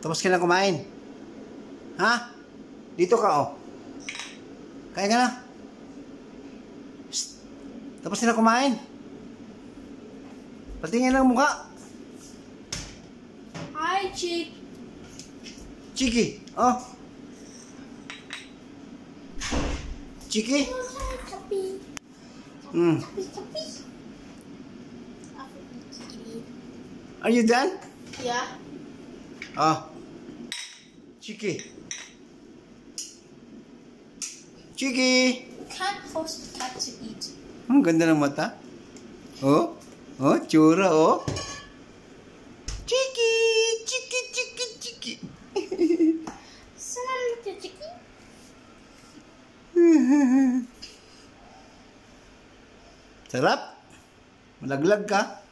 Tapos ka na kumain. Ha? Dito ka, oh. Kain ka na. Psst. Tapos ka na kumain. Patingin lang mukha. Hi, Chick. Chiki, oh. Chiki? Chappy. Hmm. Chappy. Are you done? Yeah. Oh. Chiki. Chiki. Can't force the cat to eat. Ang ganda ng mata. Oh. Oh, tsura, oh. Chiki. Chiki, chiki, chiki. Sarap to Chicky. Sarap. Malaglag ka.